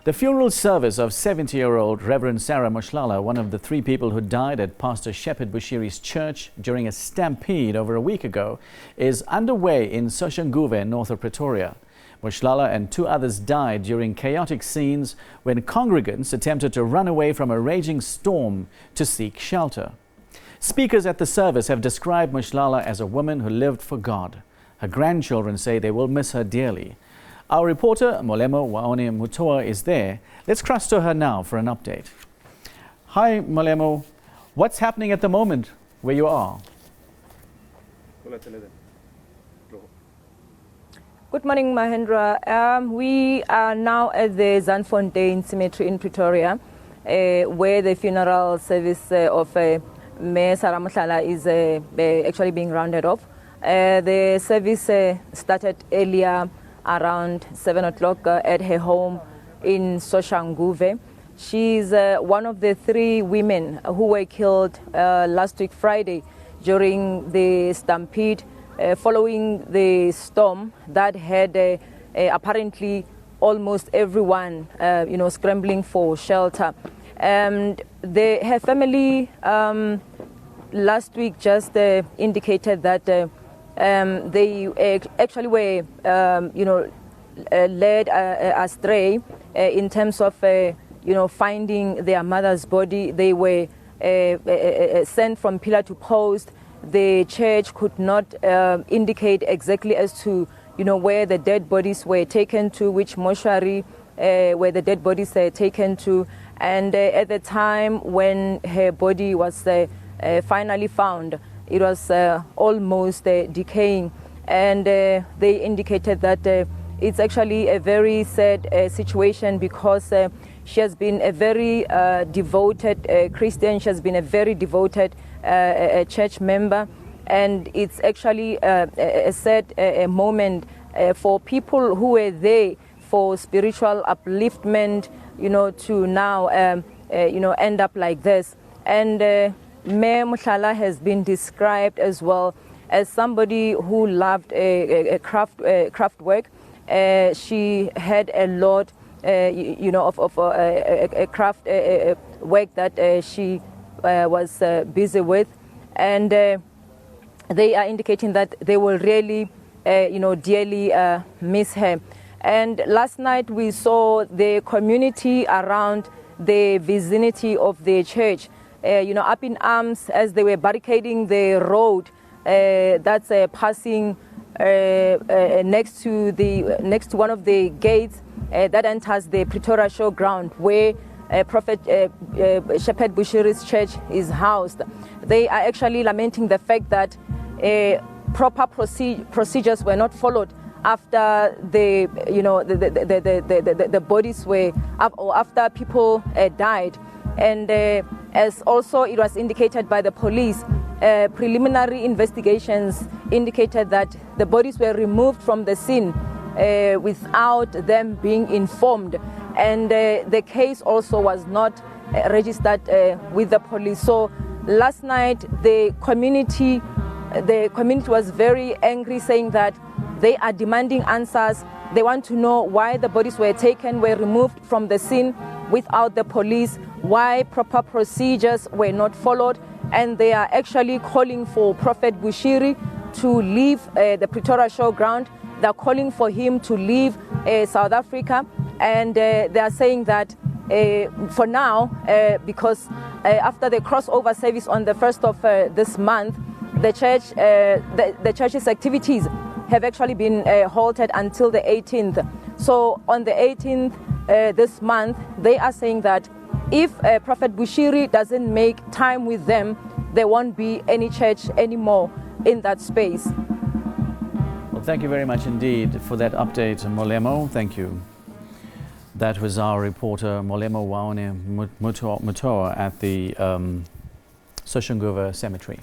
The funeral service of 70-year-old Reverend Sarah Mohlala, one of the 3 people who died at Pastor Shepherd Bushiri's church during a stampede over a week ago, is underway in Soshanguve, north of Pretoria. Mohlala and 2 others died during chaotic scenes when congregants attempted to run away from a raging storm to seek shelter. Speakers at the service have described Mohlala as a woman who lived for God. Her grandchildren say they will miss her dearly. Our reporter, Molemo, waone, muthoa, is there. Let's cross to her now for an update. Hi, Molemo. What's happening at the moment where you are? Good morning, Mahendra. We are now at the Zandfontein Cemetery in Pretoria, where the funeral service of Mayor Sarah Mohlala is actually being rounded off. The service started earlier around 7 o'clock at her home in Soshanguve. She's one of the 3 women who were killed last week Friday during the stampede following the storm that had apparently almost everyone scrambling for shelter. And her family last week just indicated that they actually were, led astray in terms of, finding their mother's body. They were sent from pillar to post. The church could not indicate exactly as to, where the dead bodies were taken to, which mortuary where the dead bodies were taken to. And at the time when her body was finally found, it was almost decaying, and they indicated that it's actually a very sad situation because she has been a very devoted Christian. She has been a very devoted church member, and it's actually a sad moment for people who were there for spiritual upliftment, to now end up like this. And Mayor Mohlala has been described as well as somebody who loved craft work. She had a lot, of craft work that she was busy with, and they are indicating that they will really, dearly miss her. And last night we saw the community around the vicinity of the church, up in arms as they were barricading the road that's passing next to one of the gates that enters the Pretoria showground, where Prophet Shepherd Bushiri's church is housed. They are actually lamenting the fact that proper procedures were not followed after the bodies were or after people died. And as also it was indicated by the police, preliminary investigations indicated that the bodies were removed from the scene without them being informed, and the case also was not registered with the police. So last night the community was very angry, saying that they are demanding answers. They want to know why the bodies were removed from the scene without the police, why proper procedures were not followed, and they are actually calling for Prophet Bushiri to leave the Pretoria showground. They're calling for him to leave South Africa, and they are saying that for now, because after the crossover service on the 1st of this month, the church's activities have actually been halted until the 18th. So on the 18th this month, they are saying that if Prophet Bushiri doesn't make time with them, there won't be any church anymore in that space. Well, thank you very much indeed for that update, Molemo. Thank you. That was our reporter, Molemo, waone, muthoa, at the Soshanguve Cemetery.